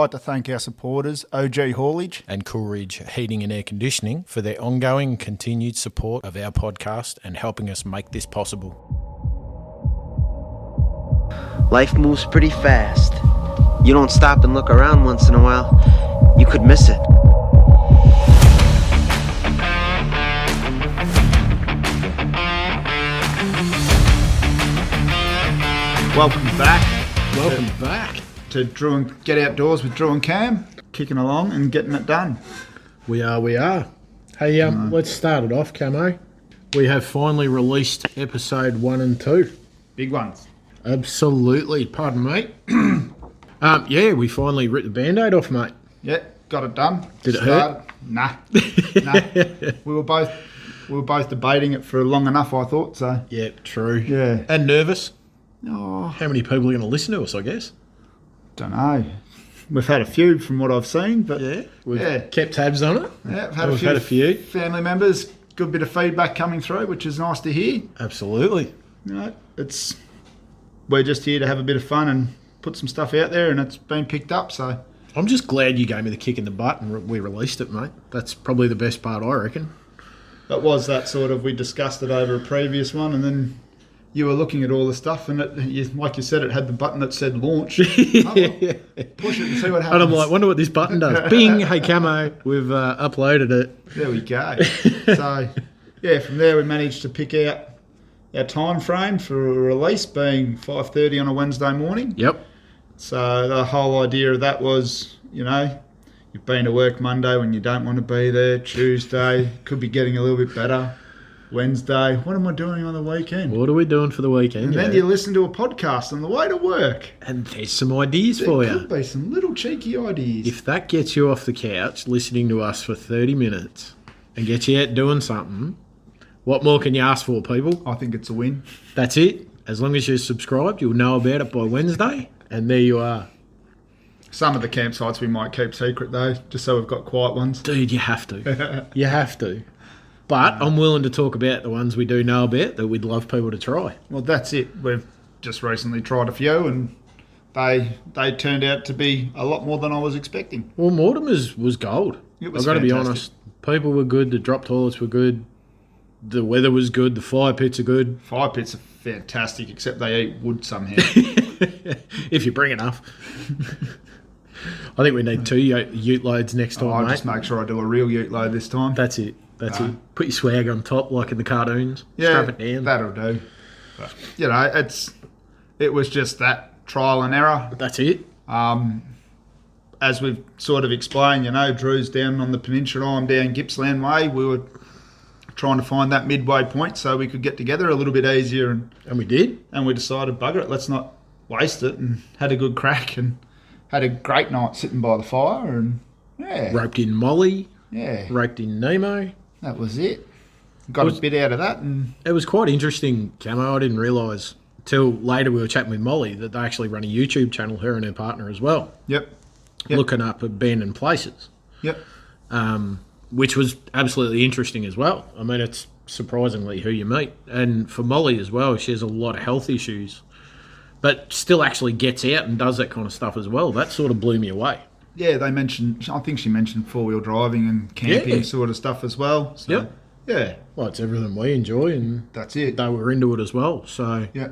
I'd like to thank our supporters, OG Haulage and Coolridge Heating and Air Conditioning for their ongoing and continued support of our podcast and helping us make this possible. Life moves pretty fast. You don't stop and look around once in a while, you could miss it. Welcome back. Welcome back to Drew and Get Outdoors with Drew and Cam, kicking along and getting it done. We are. Hey, let's start it off, Camo. We have finally released episode 1 and 2. Big ones. Absolutely. Pardon, mate. We finally ripped the Band-Aid off, mate. Yeah, got it done. Did it hurt? Nah. We were both debating it for long enough, I thought. So Yeah, true. yeah. And nervous. Oh, How many people are going to listen to us, I guess? don't know. We've had a few from what I've seen, but We've kept tabs on it. yeah, We've had a few. family members. Good bit of feedback coming through, which is nice to hear. Absolutely. You know, we're just here to have a bit of fun and put some stuff out there, and it's been picked up. So I'm just glad you gave me the kick in the butt and we released it, mate. That's probably the best part, I reckon. that was that sort of, we discussed it over a previous one, and then you were looking at all the stuff, and like you said, it had the button that said launch. Push it and see what happens. And I'm like, wonder what this button does. Bing, hey Camo, we've uploaded it. There we go. So, yeah, from there we managed to pick out our time frame for a release, being 5:30 on a Wednesday morning. Yep. So the whole idea of that was, you know, you've been to work Monday when you don't want to be there. Tuesday, could be getting a little bit better. Wednesday, what am I doing on the weekend? What are we doing for the weekend? And then you listen to a podcast on the way to work. And there's some ideas There for could you. be some little cheeky ideas. If that gets you off the couch listening to us for 30 minutes and gets you out doing something, what more can you ask for, people? I think it's a win. That's it. As long as you're subscribed, you'll know about it by Wednesday. And there you are. Some of the campsites we might keep secret though, just so we've got quiet ones. Dude, you have to. You have to. But I'm willing to talk about the ones we do know about that we'd love people to try. Well, that's it. We've just recently tried a few, and they turned out to be a lot more than I was expecting. Well, Mortimer's was gold. It was I've got to be fantastic. honest. People were good. The drop toilets were good. The weather was good. The fire pits are good. Fire pits are fantastic, except they eat wood somehow. If you bring enough. I think we need 2 ute loads next time, I'll mate. just make sure I do a real ute load this time. That's it. That's it. Put your swag on top like in the cartoons. Yeah, Strap it down. that'll do. But, you know, it was just that trial and error. That's it. As we've sort of explained, you know, Drew's down on the peninsula, I'm down Gippsland Way. We were trying to find that midway point so we could get together a little bit easier, And we did. and we decided, bugger it, let's not waste it, and had a good crack and had a great night sitting by the fire, and yeah, Roped in Molly. yeah, Roped in Nemo. that was it. Got a bit out of that, and It was quite interesting, Camo. I didn't realise till later we were chatting with Molly that they actually run a YouTube channel, her and her partner as well, Yep. looking up abandoned places, which was absolutely interesting as well. I mean, it's surprisingly who you meet. And for Molly as well, she has a lot of health issues, but still actually gets out and does that kind of stuff as well. That sort of blew me away. Yeah, they mentioned, I think she mentioned 4-wheel driving and camping Yeah. sort of stuff as well. So, Yep. yeah, Well, it's everything we enjoy, and that's it. they were into it as well. So, Yeah.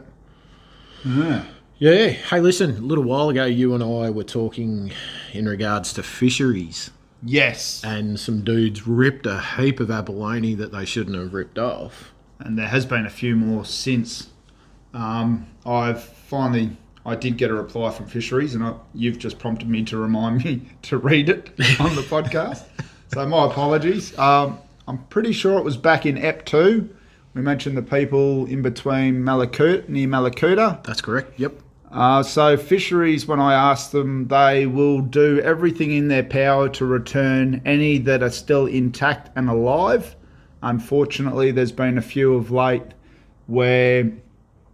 Yeah. yeah. Hey, listen, a little while ago, you and I were talking in regards to fisheries, Yes. and some dudes ripped a heap of abalone that they shouldn't have ripped off. And there has been a few more since. I did get a reply from Fisheries, and you've just prompted me to remind me to read it on the podcast. So my apologies. I'm pretty sure it was back in EP 2. We mentioned the people in between near Malakuta. That's correct. Yep. So Fisheries, when I asked them, they will do everything in their power to return any that are still intact and alive. Unfortunately, there's been a few of late where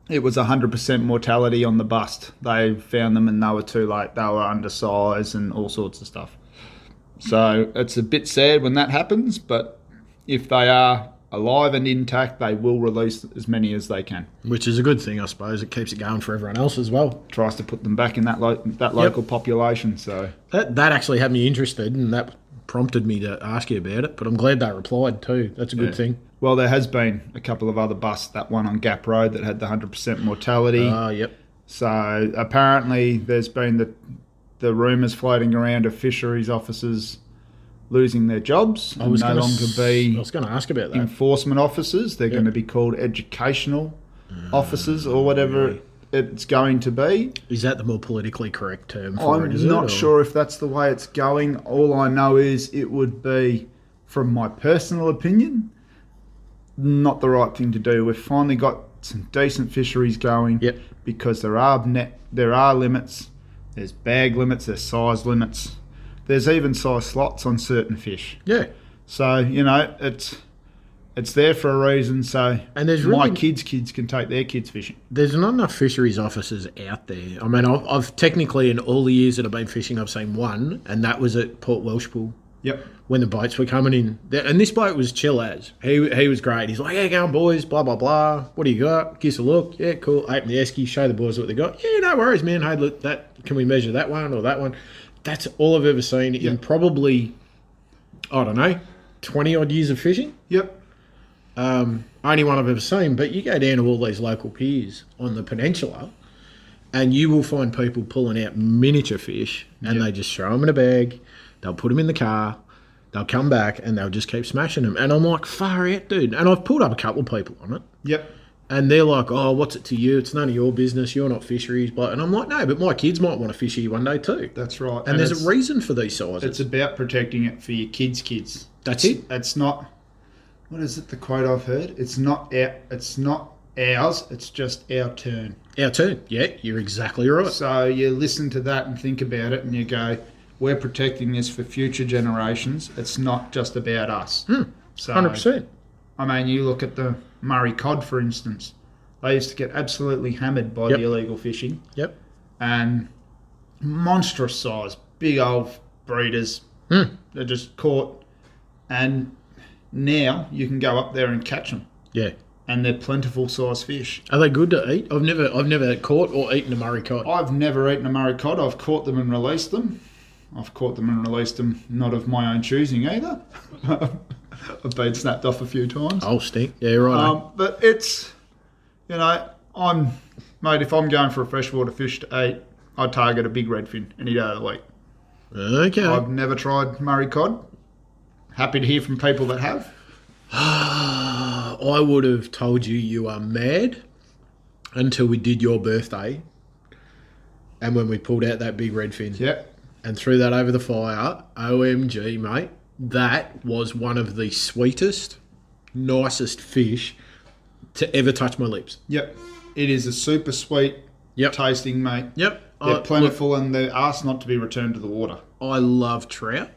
it was 100% mortality on the bust. They found them and they were too late. They were undersized and all sorts of stuff. So it's a bit sad when that happens, but if they are alive and intact, they will release as many as they can. Which is a good thing, I suppose. It keeps it going for everyone else as well. Tries to put them back in that local population. So that actually had me interested, and that prompted me to ask you about it. But I'm glad they replied too. That's a good thing. Well, there has been a couple of other busts. That one on Gap Road that had the 100% mortality. Yep. So apparently there's been the rumours floating around of fisheries officers losing their jobs and no longer be I was going to ask about that. enforcement officers. They're going to be called educational officers or whatever it's going to be. Is that the more politically correct term for it? I'm not sure if that's the way it's going. All I know is it would be, from my personal opinion, not the right thing to do. We've finally got some decent fisheries going because there are limits. There's bag limits, there's size limits. There's even size slots on certain fish. Yeah. So, it's there for a reason. So and there's my kids can take their kids fishing. There's not enough fisheries officers out there. I mean, I've technically, in all the years that I've been fishing, I've seen one, and that was at Port Welshpool. Yep. When the boats were coming in. And this bloke was chill as. He was great. He's like, yeah, go on, boys, blah, blah, blah. What do you got? Give us a look. Yeah, cool. Open the esky, show the boys what they got. Yeah, no worries, man. Hey, look, can we measure that one or that one? That's all I've ever seen in probably, I don't know, 20-odd years of fishing. Yep. Only one I've ever seen. But you go down to all these local piers on the peninsula and you will find people pulling out miniature fish and they just throw them in a bag. They'll put them in the car. They'll come back and they'll just keep smashing them. And I'm like, far out, dude. And I've pulled up a couple of people on it. Yep. And they're like, oh, what's it to you? It's none of your business. You're not fisheries. And I'm like, no, but my kids might want to fish here one day too. That's right. And there's a reason for these sizes. It's about protecting it for your kids. That's it. It's not, what is it, the quote I've heard? It's not ours, it's just our turn. Our turn. Yeah, you're exactly right. So you listen to that and think about it and you go, we're protecting this for future generations. It's not just about us. So, 100%. I mean, you look at the Murray cod, for instance. They used to get absolutely hammered by the illegal fishing. Yep. And monstrous size, big old breeders. They're just caught. And now you can go up there and catch them. Yeah. And they're plentiful size fish. Are they good to eat? I've never caught or eaten a Murray cod. I've never eaten a Murray cod. I've caught them and released them. I've caught them and released them, not of my own choosing either. I've been snapped off a few times. Oh, stink. Yeah, right. But it's, if I'm going for a freshwater fish to eat, I target a big redfin any day of the week. Okay. I've never tried Murray cod. Happy to hear from people that have. I would have told you are mad until we did your birthday and when we pulled out that big redfin. Yep. And threw that over the fire. OMG, mate. That was one of the sweetest, nicest fish to ever touch my lips. Yep. It is a super sweet tasting, mate. Yep. They're plentiful and they're asked not to be returned to the water. I love trout.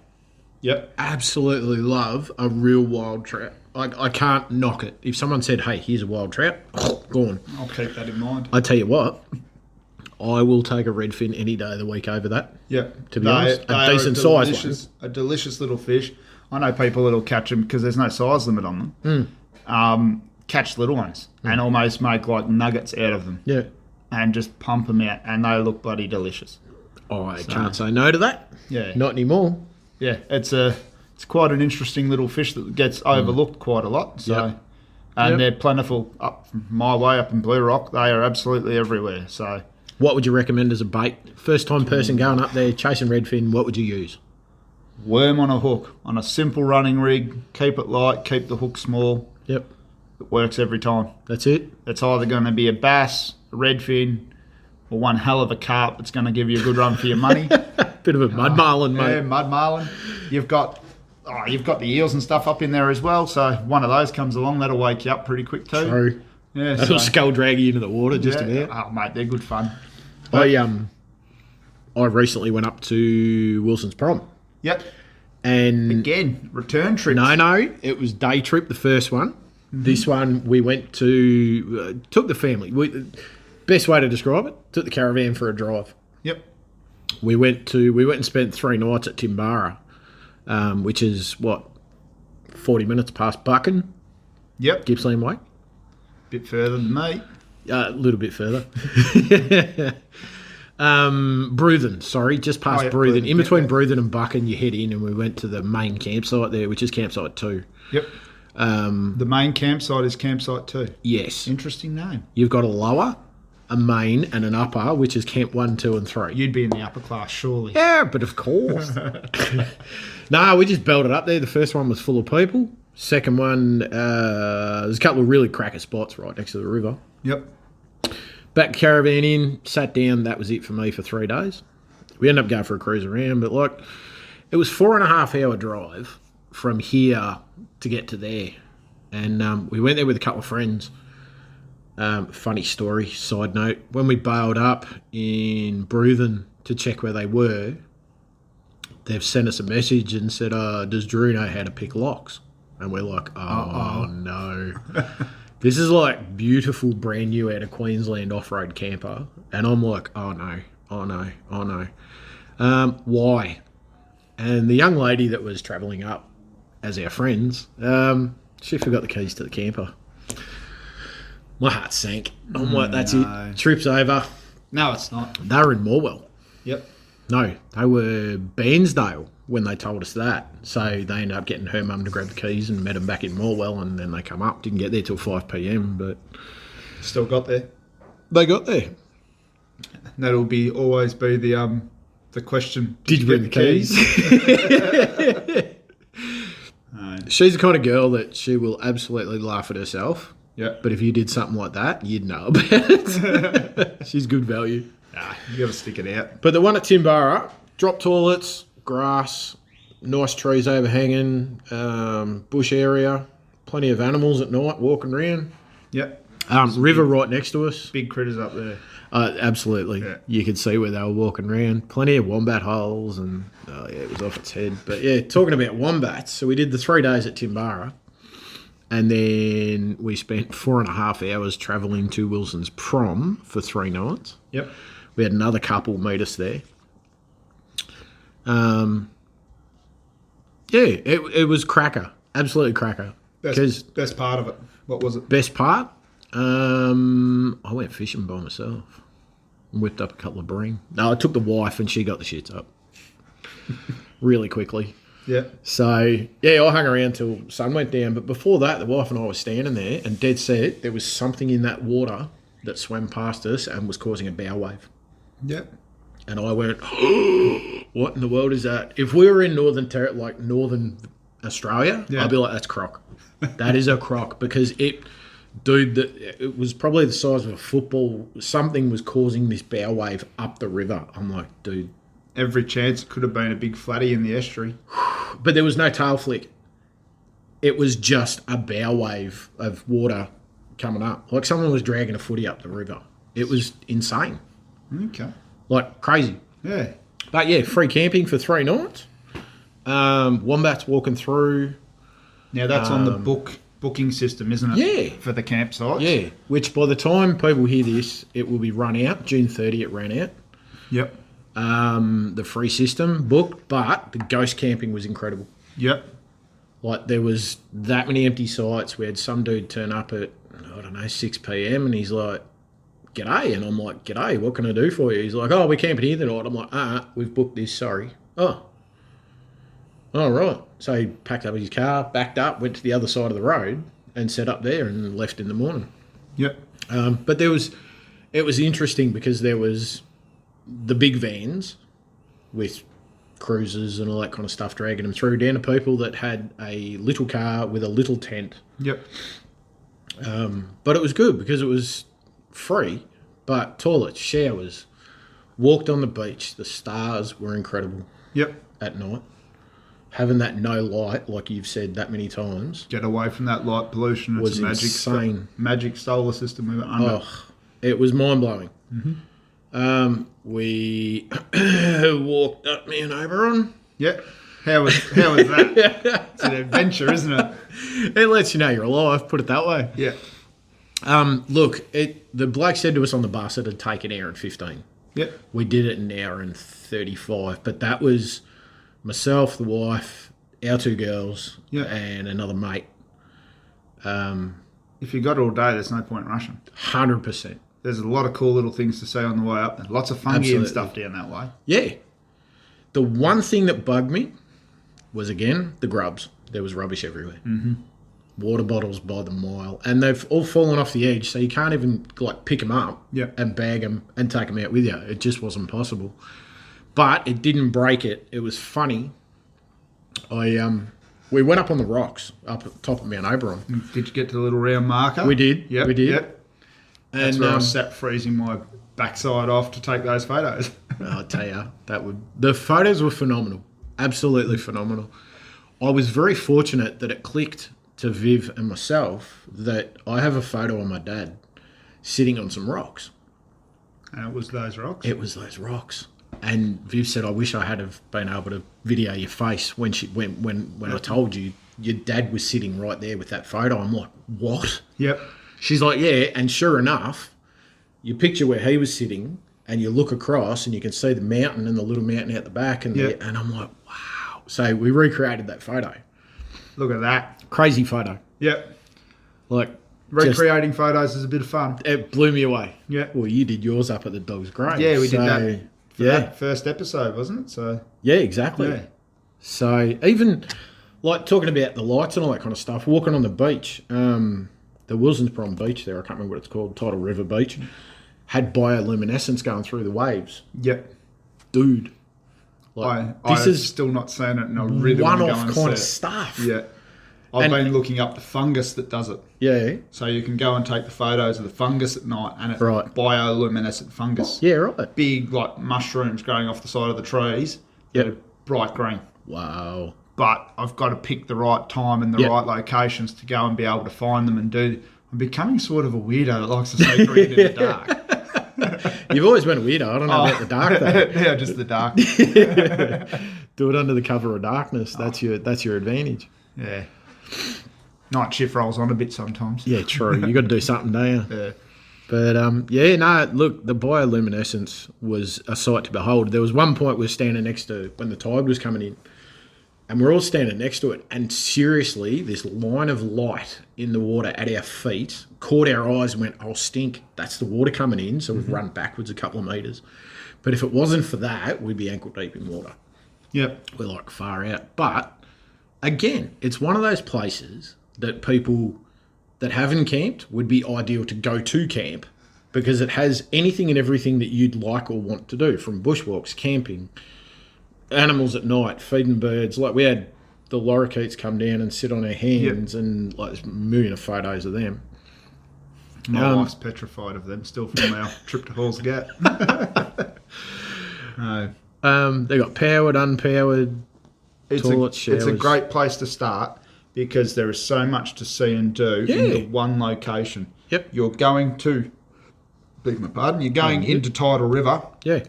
Yep. Absolutely love a real wild trout. I can't knock it. If someone said, hey, here's a wild trout, go on. I'll keep that in mind. I tell you what, I will take a redfin any day of the week over that. Yep. To be honest, a decent size one. A delicious little fish. I know people that'll catch them because there's no size limit on them. Catch little ones and almost make like nuggets out of them. Yeah. And just pump them out and they look bloody delicious. I can't say no to that. Yeah. Not anymore. Yeah, it's quite an interesting little fish that gets overlooked quite a lot. So, and they're plentiful up my way up in Blue Rock. They are absolutely everywhere. So, what would you recommend as a bait? First time person going up there chasing redfin, what would you use? Worm on a hook, on a simple running rig. Keep it light, keep the hook small. Yep. It works every time. That's it? It's either going to be a bass, a redfin, or one hell of a carp that's going to give you a good run for your money. Bit of a mud marlin, mate. Yeah, mud marlin. You've got the eels and stuff up in there as well. So one of those comes along, that'll wake you up pretty quick too. True. Yeah, that'll skull drag you into the water just about. Oh, mate, they're good fun. But, I recently went up to Wilsons Prom. Yep. And again, return trips. No, it was day trip, the first one. Mm-hmm. This one we went to, took the family. Best way to describe it, took the caravan for a drive. Yep. We went and spent 3 nights at Timbarra, which is 40 minutes past Buchan. Yep. Gippsland Way. Bit further than me. A little bit further. Bruthen, sorry, just past Bruthen. In between Bruthen and Buchan, you head in, and we went to the main campsite there, which is campsite 2. Yep. The main campsite is campsite 2. Yes. Interesting name. You've got a lower, a main, and an upper, which is camp 1, 2, and 3. You'd be in the upper class, surely. Yeah, but of course. No, we just belted up there. The first one was full of people. Second one, there's a couple of really cracker spots right next to the river. Yep. Back caravan in, sat down. That was it for me for 3 days. We ended up going for a cruise around, but like, it was 4.5 hour drive from here to get to there. And we went there with a couple of friends. Funny story, side note. When we bailed up in Bruthen to check where they were, they've sent us a message and said, does Drew know how to pick locks? And we're like, no. This is like beautiful, brand new out of Queensland off-road camper. And I'm like, oh no. Why? And the young lady that was travelling up as our friends, she forgot the keys to the camper. My heart sank. I'm like, that's it. Trip's over. No, it's not. They were in Morwell. Yep. No, they were Bairnsdale when they told us that. So they ended up getting her mum to grab the keys and met them back in Morwell, and then they come up. Didn't get there till 5 p.m, but Still got there. they got there. That'll always be the question. Did you bring the keys? She's the kind of girl that she will absolutely laugh at herself. Yeah. But if you did something like that, you'd know about it. She's good value. You got to stick it out. But the one at Timbarra, drop toilets, grass, nice trees overhanging, bush area, plenty of animals at night walking around. Yep. River right next to us. Big critters up there. Absolutely. Yeah. You could see where they were walking around. Plenty of wombat holes, and it was off its head. But yeah, talking about wombats, so we did the 3 days at Timbarra, and then we spent 4.5 hours travelling to Wilsons Prom for 3 nights. Yep. We had another couple meet us there. It was cracker. Absolutely cracker. Best part of it. What was it? Best part? I went fishing by myself. Whipped up a couple of bream. No, I took the wife and she got the shits up really quickly. Yeah. So, yeah, I hung around till sun went down. But before that, the wife and I were standing there, and dead set, there was something in that water that swam past us and was causing a bow wave. Yep. And I went, what in the world is that? If we were in northern Australia, Yeah. I'd be like, that's croc. That is a croc, because it was probably the size of a football. Something was causing this bow wave up the river. I'm like, dude. Every chance it could have been a big flatty in the estuary. But there was no tail flick. It was just a bow wave of water coming up. Like someone was dragging a footy up the river. It was insane. Okay. Like crazy. Yeah. But yeah, free camping for 3 nights. Wombats walking through. Now that's on the booking system, isn't it? Yeah. For the campsites. Yeah, which by the time people hear this, it will be run out. June 30 it ran out. Yep. The free system booked, but the ghost camping was incredible. Yep. Like there was that many empty sites. We had some dude turn up at, 6 p.m. and he's like, g'day. And I'm like, g'day, what can I do for you? He's like, we're camping here tonight. I'm like, we've booked this, sorry. Oh, right. So he packed up his car, backed up, went to the other side of the road and set up there and left in the morning. Yep. But it was interesting because there was the big vans with cruisers and all that kind of stuff dragging them through, down to people that had a little car with a little tent. Yep. But it was good because it was free, but toilets, showers, walked on the beach. The stars were incredible. Yep. At night. Having that no light, like you've said that many times. Get away from that light pollution. It's was a insane. Magic solar system we were under. It was mind-blowing. Mm-hmm. We walked up me and Oberon. Yep. How was that? It's an adventure, isn't it? It lets you know you're alive, put it that way. Yeah. Look, the bloke said to us on the bus it'd take an hour and 15. Yep. We did it in an hour and 35, but that was myself, the wife, our 2 girls, Yeah. and another mate. If you got all day, there's no point in rushing. 100%. There's a lot of cool little things to see on the way up. There's lots of fungi Absolutely. and stuff down that way. Yeah. The one thing that bugged me was, again, the grubs. There was rubbish everywhere. Mm-hmm. Water bottles by the mile. And they've all fallen off the edge, so you can't even pick them up and bag them and take them out with you. It just wasn't possible. But it didn't break it. It was funny. We went up on the rocks up at the top of Mount Oberon. Did you get to the little round marker? We did. Yep, we did. Yep. That's where I sat freezing my backside off to take those photos. I'll tell you, the photos were phenomenal. Absolutely phenomenal. I was very fortunate that it clicked to Viv and myself that I have a photo of my dad sitting on some rocks. And it was those rocks? It was those rocks. And Viv said, I wish I had have been able to video your face when I told you your dad was sitting right there with that photo. I'm like, what? Yep. She's like, yeah. And sure enough, you picture where he was sitting and you look across and you can see the mountain and the little mountain out the back. And I'm like, wow. So we recreated that photo. Look at that. Crazy photo. Yep. Like, recreating photos is a bit of fun. It blew me away. Yeah. Well, you did yours up at the dog's grave. Yeah, we did that. That first episode, wasn't it? So yeah, exactly. Yeah. So even like talking about the lights and all that kind of stuff, walking on the beach, the Wilsons Prom beach there, I can't remember what it's called, Tidal River Beach, had bioluminescence going through the waves. Yep. Dude. Like, this is still not seeing it, and I really want to go and one-off kind of stuff. Yeah. I've been looking up the fungus that does it. Yeah. So you can go and take the photos of the fungus at night, and it's bioluminescent fungus. Yeah, right. Big, like, mushrooms growing off the side of the trees. Yep. Bright green. Wow. But I've got to pick the right time and the right locations to go and be able to find them and do. I'm becoming sort of a weirdo that likes to see green in the dark. You've always been a weirdo. I don't know about the dark, though. Yeah, just the dark. Do it under the cover of darkness. That's your advantage. Yeah. Night shift rolls on a bit sometimes. Yeah, true. You got to do something, don't you? Yeah. But, look, the bioluminescence was a sight to behold. There was one point we were standing next to when the tide was coming in, and we're all standing next to it, and seriously, this line of light in the water at our feet caught our eyes and went, oh, stink, that's the water coming in, so we've run backwards a couple of metres. But if it wasn't for that, we'd be ankle deep in water. Yep. We're like far out. But, again, it's one of those places that people that haven't camped would be ideal to go to camp because it has anything and everything that you'd like or want to do, from bushwalks, camping, animals at night, feeding birds. Like we had the lorikeets come down and sit on our hands and like there's a million of photos of them. My wife's petrified of them still from our trip to Halls Gap. No. They got powered, unpowered, toilet showers. It's a great place to start because there is so much to see and do in the one location. Yep. You're going to, beg my pardon, you're going into Tidal River. Yeah.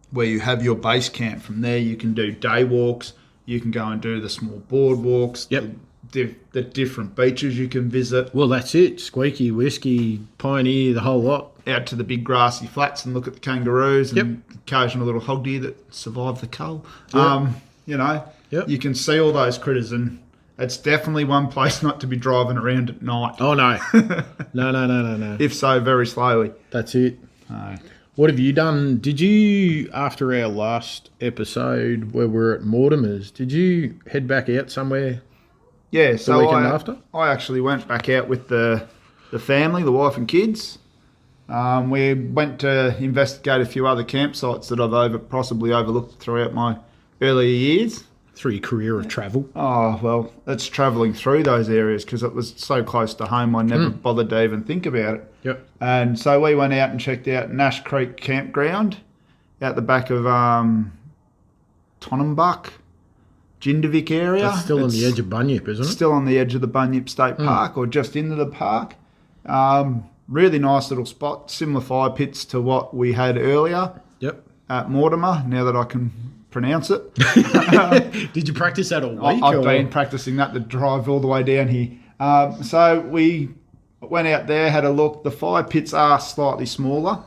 Where you have your base camp. From there you can do day walks, you can go and do the small boardwalks, the different beaches you can visit. Well, that's it. Squeaky, Whiskey, Pioneer, the whole lot. Out to the big grassy flats and look at the kangaroos and occasional little hog deer that survive the cull. Yep. You can see all those critters, and it's definitely one place not to be driving around at night. Oh, no. No. If so, very slowly. That's it. What have you done? Did you, after our last episode where we're at Mortimer's, did you head back out somewhere? Yeah, so the weekend after? I actually went back out with the family, the wife and kids. We went to investigate a few other campsites that I've possibly overlooked throughout my earlier years. Through your career of travel? Oh, well, it's travelling through those areas because it was so close to home I never bothered to even think about it. Yep. And so we went out and checked out Nash Creek Campground out the back of Tonumbuck, Jindavick area. That's still on the edge of Bunyip, isn't it? Still on the edge of the Bunyip State Park or just into the park. Really nice little spot, similar fire pits to what we had earlier at Mortimer, now that I can pronounce it. Did you practice that all week? I've been practicing that to drive all the way down here. So we went out there, had a look. The fire pits are slightly smaller,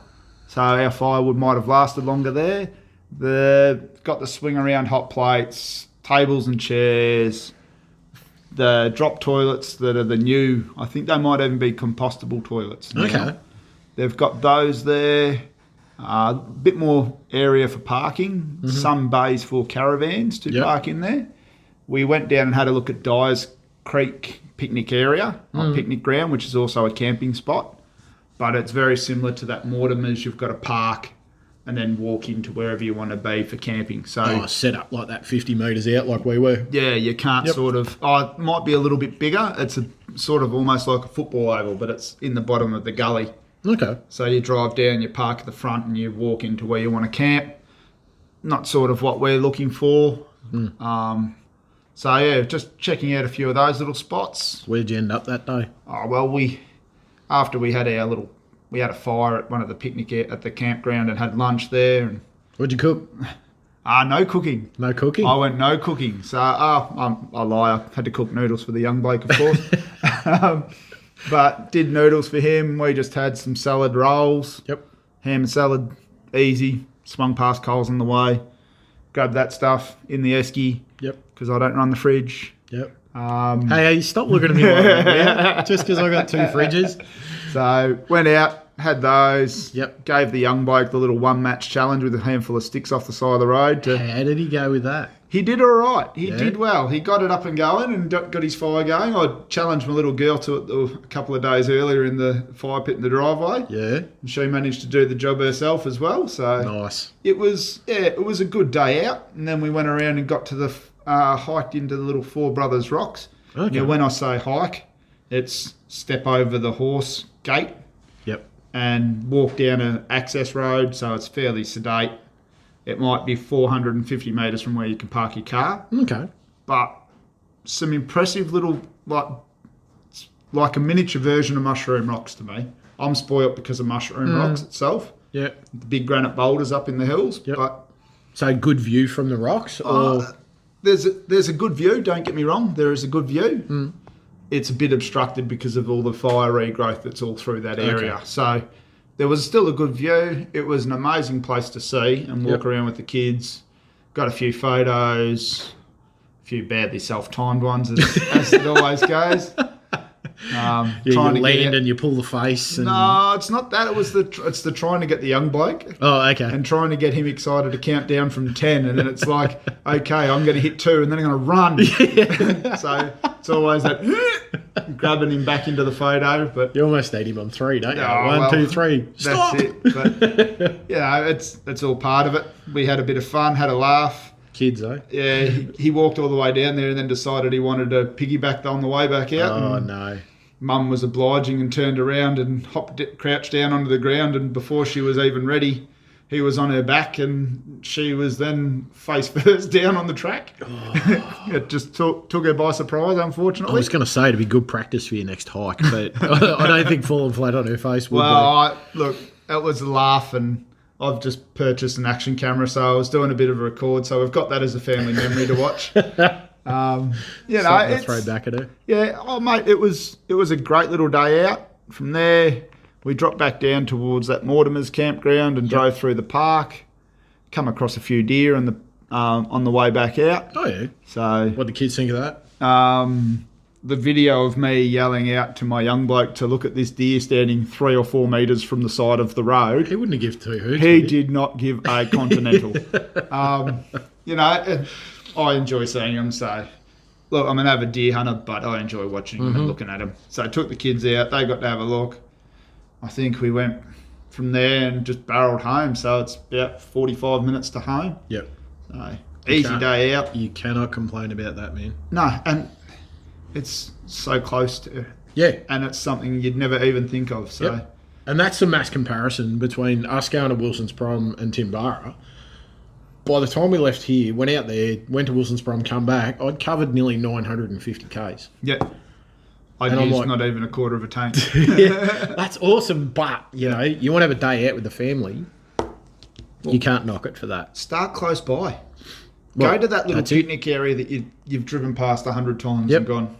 so our firewood might have lasted longer there. Got the swing around hot plates, tables and chairs, the drop toilets that are the new, I think they might even be compostable toilets now. Okay. They've got those there. A bit more area for parking. Some bays for caravans to park in there. We went down and had a look at Dyer's Creek picnic area, or picnic ground, which is also a camping spot. But it's very similar to that Mortimer's. You've got to park and then walk into wherever you want to be for camping. So set up like that 50 metres out like we were. yeah, you can't sort of... it might be a little bit bigger. It's a sort of almost like a football oval, but it's in the bottom of the gully. Okay. So you drive down, you park at the front, and you walk into where you want to camp. Not sort of what we're looking for. So yeah, just checking out a few of those little spots. Where'd you end up that day? Oh well, after we had we had a fire at one of the picnic at the campground and had lunch there. And What'd you cook? no cooking. No cooking? I went no cooking. So I'm a liar. Had to cook noodles for the young bloke, of course. But did noodles for him. We just had some salad rolls. Yep. Ham and salad, easy. Swung past Coles on the way. Grabbed that stuff in the esky. Yep. Because I don't run the fridge. Yep. Hey, stop looking at me like that, yeah? Just because I got 2 fridges. So went out, had those. Yep. Gave the young bloke the little 1-match challenge with a handful of sticks off the side of the road. How did he go with that? He did all right. He did well. He got it up and going and got his fire going. I challenged my little girl to it a couple of days earlier in the fire pit in the driveway. Yeah. And she managed to do the job herself as well. So Nice. it was a good day out. And then we went around and got to the hiked into the little Four Brothers Rocks. Okay. Now, when I say hike, it's step over the horse gate. Yep. And walk down an access road, so it's fairly sedate. It might be 450 metres from where you can park your car. Okay. But some impressive little, like a miniature version of Mushroom Rocks to me. I'm spoilt because of Mushroom Rocks itself. Yeah. The big granite boulders up in the hills. Yep. But So good view from the rocks? Or there's a good view, don't get me wrong. There is a good view. It's a bit obstructed because of all the fire regrowth that's all through that area. Okay. So there was still a good view. It was an amazing place to see and walk around with the kids. Got a few photos, a few badly self-timed ones, as it always goes. you land and you pull the face. And... No, it's not that. It's the trying to get the young bloke. Oh, okay. And trying to get him excited to count down from 10. And then it's like, okay, I'm going to hit 2 and then I'm going to run. So it's always that grabbing him back into the photo. But you almost need him on 3, don't you? Oh, 1, 2, 3. Stop! That's it. But, it's all part of it. We had a bit of fun, had a laugh. Kids, eh? Yeah, he walked all the way down there and then decided he wanted to piggyback on the way back out. Oh, no. Mum was obliging and turned around and crouched down onto the ground, and before she was even ready, he was on her back and she was then face first down on the track. Oh. It just took her by surprise, unfortunately. I was going to say it'd be good practice for your next hike, but I don't think falling flat on her face would look, it was a laugh, and I've just purchased an action camera, so I was doing a bit of a record, so we've got that as a family memory to watch. Something to throw back at her. Yeah, mate, it was a great little day out. From there, we dropped back down towards that Mortimer's campground and drove through the park. Come across a few deer on the way back out. Oh yeah. So what do the kids think of that? The video of me yelling out to my young bloke to look at this deer standing 3 or 4 metres from the side of the road. He wouldn't have given 2 hoots. He did not give a continental. I enjoy seeing them. So, look, I'm an avid deer hunter, but I enjoy watching them and looking at them. So I took the kids out. They got to have a look. I think we went from there and just barreled home. So it's about 45 minutes to home. Yep. So easy day out. You cannot complain about that, man. No, and it's so close to. Yeah. And it's something you'd never even think of. So. Yep. And that's a mass comparison between us going to Wilsons Prom and Timbarra. By the time we left here, went out there, went to Wilsons Prom, come back, I'd covered nearly 950 Ks. Yeah. I'd used not even a quarter of a tank. Yeah, that's awesome, but, you want to have a day out with the family, you can't knock it for that. Start close by. Go to that little picnic area that you've driven past 100 times and gone,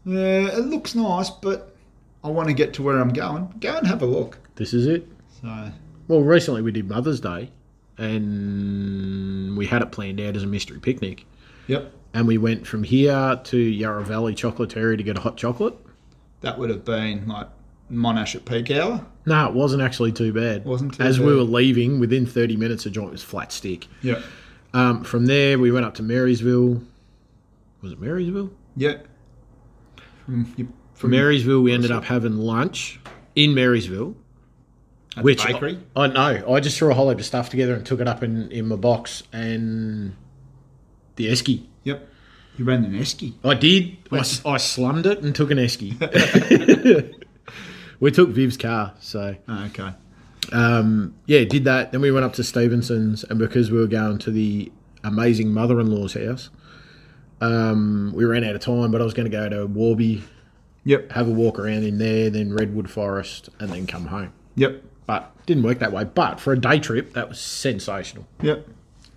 yeah, it looks nice, but I want to get to where I'm going. Go and have a look. This is it. So, well, recently we did Mother's Day, and we had it planned out as a mystery picnic. Yep. And we went from here to Yarra Valley Chocolaterie to get a hot chocolate. That would have been like Monash at peak hour. No, it wasn't actually too bad. Wasn't too As bad. we were leaving, within 30 minutes, the joint was flat stick. Yep. From there, we went up to Marysville. Was it Marysville? Yep. From Marysville, we ended up having lunch in Marysville. At Which the bakery. I know. I just threw a whole heap of stuff together and took it up in my box and the esky. Yep. You ran an esky. I did. I slummed it and took an esky. We took Viv's car, so Oh, okay. did that. Then we went up to Stevenson's, and because we were going to the amazing mother-in-law's house, we ran out of time. But I was going to go to Warby, Yep. have a walk around in there, then Redwood Forest, and then come home. Yep. But didn't work that way. But for a day trip, that was sensational. Yep.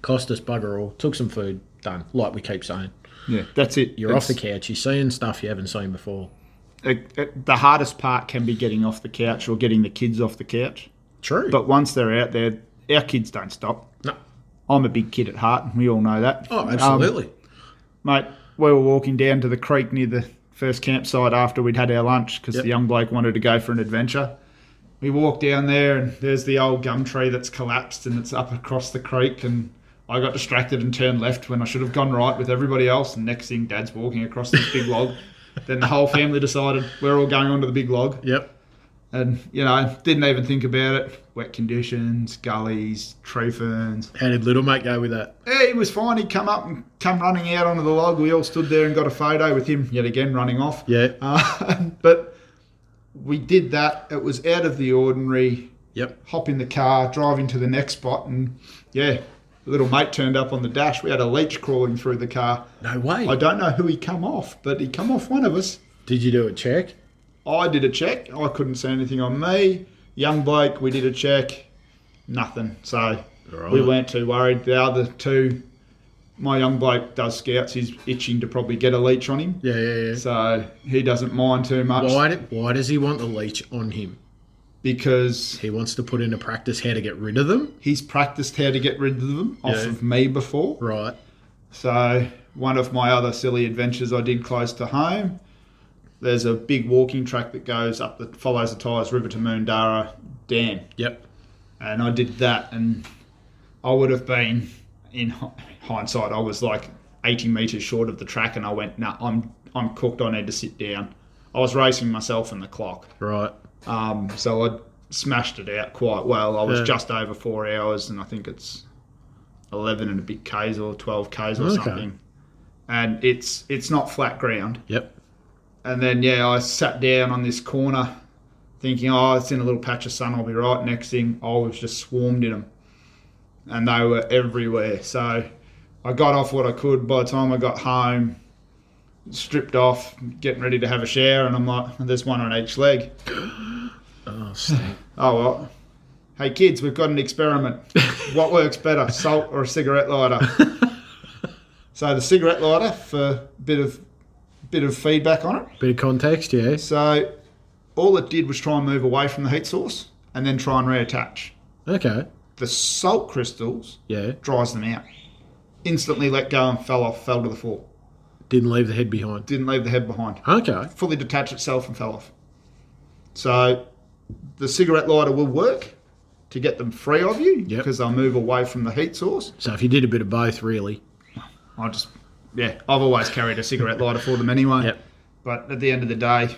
Cost us bugger all. Took some food. Done. Like we keep saying. Yeah, that's it. You're off the couch. You're seeing stuff you haven't seen before. The hardest part can be getting off the couch or getting the kids off the couch. True. But once they're out there, our kids don't stop. No. I'm a big kid at heart, and we all know that. Oh, absolutely. Mate, we were walking down to the creek near the first campsite after we'd had our lunch because the young bloke wanted to go for an adventure. We walked down there, and there's the old gum tree that's collapsed, and it's up across the creek, and I got distracted and turned left when I should have gone right with everybody else, and next thing, Dad's walking across this big log. Then the whole family decided we're all going onto the big log. Yep. And, didn't even think about it. Wet conditions, gullies, tree ferns. How did little mate go with that? Yeah, he was fine. He'd come up and come running out onto the log. We all stood there and got a photo with him yet again running off. Yeah. But we did that. It was out of the ordinary. Yep. Hop in the car, drive into the next spot, and little mate turned up on the dash. We had a leech crawling through the car. No way. I don't know who he come off, but he come off one of us. Did you do a check? I did a check. I couldn't see anything on me. Young bloke, we did a check. Nothing. So we weren't too worried. The other two, my young bloke does scouts. He's itching to probably get a leech on him. Yeah. So he doesn't mind too much. Why does he want the leech on him? Because He wants to put into practice how to get rid of them? he's practiced how to get rid of them off of me before. Right. So one of my other silly adventures I did close to home, there's a big walking track that goes up that follows the Tyres River to Moondara Dam. Yep. And I did that, and I would have been, in hindsight, I was like 80 metres short of the track, and I went, nah, I'm cooked, I need to sit down. I was racing myself and the clock. Right. So I smashed it out quite well. I was Yeah. just over 4 hours, and I think it's 11 and a bit Ks or 12 Ks or something. And it's not flat ground. Yep. And then, I sat down on this corner thinking, it's in a little patch of sun, I'll be right. Next thing, I was just swarmed in them. And they were everywhere. So I got off what I could. By the time I got home, stripped off, getting ready to have a shower, and I'm like, there's one on each leg. Oh, stink. Oh, well. Hey, kids, we've got an experiment. What works better, salt or a cigarette lighter? So the cigarette lighter, for a bit of feedback on it. Bit of context, yeah. So all it did was try and move away from the heat source and then try and reattach. Okay. The salt crystals Yeah. dries them out. Instantly let go and fell to the floor. Didn't leave the head behind. Didn't leave the head behind. Okay. Fully detached itself and fell off. So the cigarette lighter will work to get them free of you because they'll move away from the heat source. So if you did a bit of both, really. I've always carried a cigarette lighter for them anyway. Yep. But at the end of the day,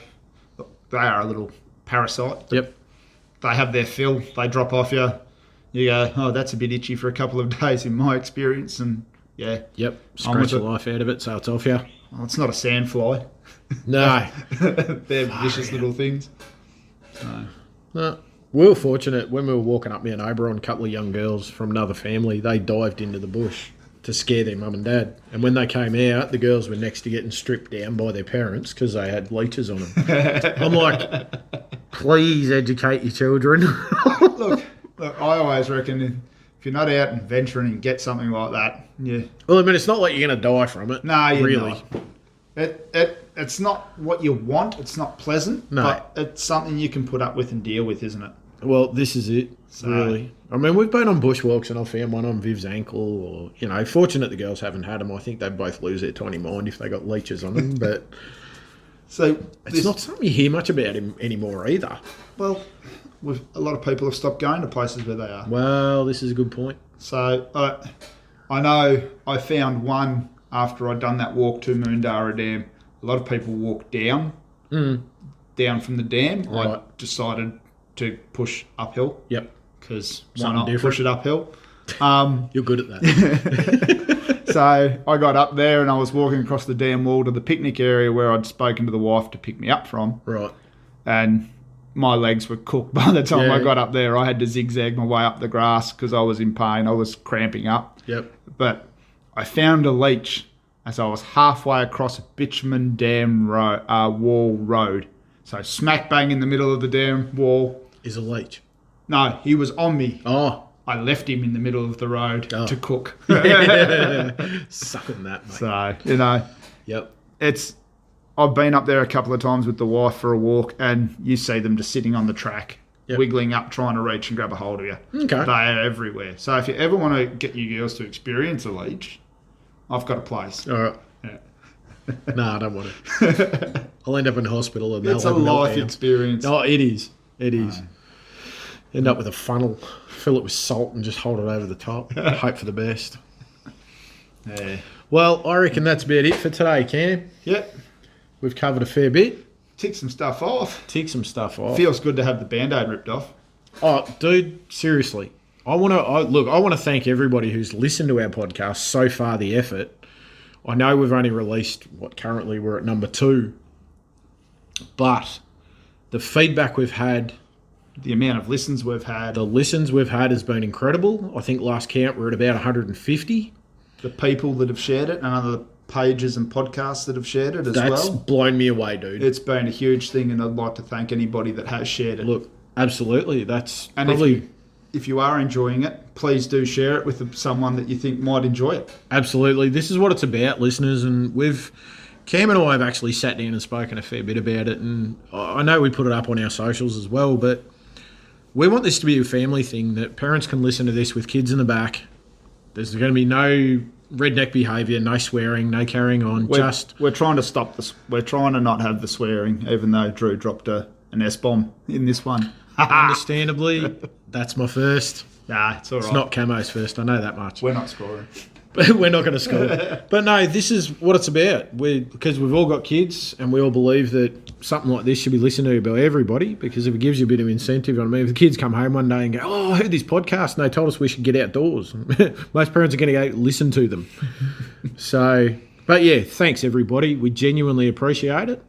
they are a little parasite. Yep. They have their fill. They drop off you. You go, that's a bit itchy for a couple of days in my experience. And Yep. Scratch the life out of it, so it's off you. Well, it's not a sandfly. No. They're vicious little things. No. We were fortunate when we were walking up Mount Oberon, a couple of young girls from another family, they dived into the bush to scare their mum and dad. And when they came out, the girls were next to getting stripped down by their parents because they had leeches on them. I'm like, please educate your children. Look, I always reckon if you're not out and venturing and get something like that, Well, I mean, it's not like you're going to die from it. No, you're really. Not. It's not what you want. It's not pleasant. No. But it's something you can put up with and deal with, isn't it? Well, this is it, really. I mean, we've been on bushwalks and I found one on Viv's ankle, or, you know, fortunate the girls haven't had them. I think they'd both lose their tiny mind if they got leeches on them, but So it's not something you hear much about him anymore either. Well, a lot of people have stopped going to places where they are. Well, this is a good point. So I know I found one after I'd done that walk to Moondara Dam. A lot of people walk down from the dam. Right. I decided to push uphill. Yep. Because why Something not different. push it uphill? You're good at that. So I got up there and I was walking across the dam wall to the picnic area where I'd spoken to the wife to pick me up from. Right. And my legs were cooked by the time Yeah. I got up there. I had to zigzag my way up the grass because I was in pain. I was cramping up. Yep. But I found a leech as I was halfway across Bitumen Dam Wall Road. So smack bang in the middle of the dam wall. Is a leech. No, he was on me. Oh. I left him in the middle of the road to cook. Sucking that, mate. So, you know, Yep. I've been up there a couple of times with the wife for a walk and you see them just sitting on the track, wiggling up, trying to reach and grab a hold of you. Okay. They are everywhere. So if you ever want to get you girls to experience a leech, I've got a place. All right. Yeah. No, I don't want it. I'll end up in hospital and It's a they'll have life meltdown. experience. Oh, it is. It is. End up with a funnel, fill it with salt and just hold it over the top. Hope for the best. Yeah. Well, I reckon that's about it for today, Cam. Yep. We've covered a fair bit. Tick some stuff off. Tick some stuff off. Feels good to have the Band-Aid ripped off. Oh, dude, seriously. I want to thank everybody who's listened to our podcast so far, the effort. I know we've only released, currently we're at number 2. But the feedback we've had, The amount of listens we've had. the listens we've had has been incredible. I think last count we're at about 150. The people that have shared it and other pages and podcasts that have shared it as That's well. blown me away, dude. It's been a huge thing and I'd like to thank anybody that has shared it. Look, absolutely. That's and probably... if you are enjoying it, please do share it with someone that you think might enjoy it. Absolutely. This is what it's about, listeners, and Cam and I have actually sat down and spoken a fair bit about it, and I know we put it up on our socials as well, but we want this to be a family thing, that parents can listen to this with kids in the back. There's going to be no redneck behaviour, no swearing, no carrying on. We're trying to stop this. We're trying to not have the swearing, even though Drew dropped an S-bomb in this one. Understandably, that's my first. Nah, it's all right. It's not Camo's first, I know that much. We're not scoring. But we're not going to score. But no, this is what it's about. Because we've all got kids and we all believe that something like this should be listened to by everybody, because if it gives you a bit of incentive. I mean, if the kids come home one day and go, oh, I heard this podcast and they told us we should get outdoors. Most parents are going to go listen to them. So, but yeah, thanks everybody. We genuinely appreciate it.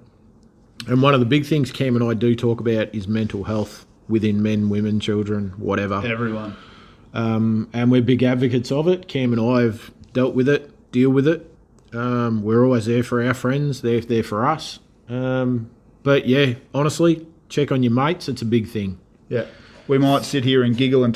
And one of the big things Cam and I do talk about is mental health within men, women, children, whatever. Everyone. And we're big advocates of it. Cam and I have dealt with it, deal with it. We're always there for our friends. They're there for us. But yeah, honestly, check on your mates. It's a big thing. Yeah. We might sit here and giggle and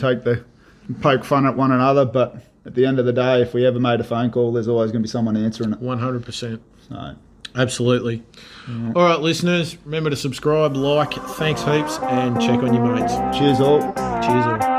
poke fun at one another, but at the end of the day, if we ever made a phone call, there's always going to be someone answering it. 100%. So, Absolutely. All right, listeners, remember to subscribe, like, thanks heaps, and check on your mates. cheers all. Cheers all.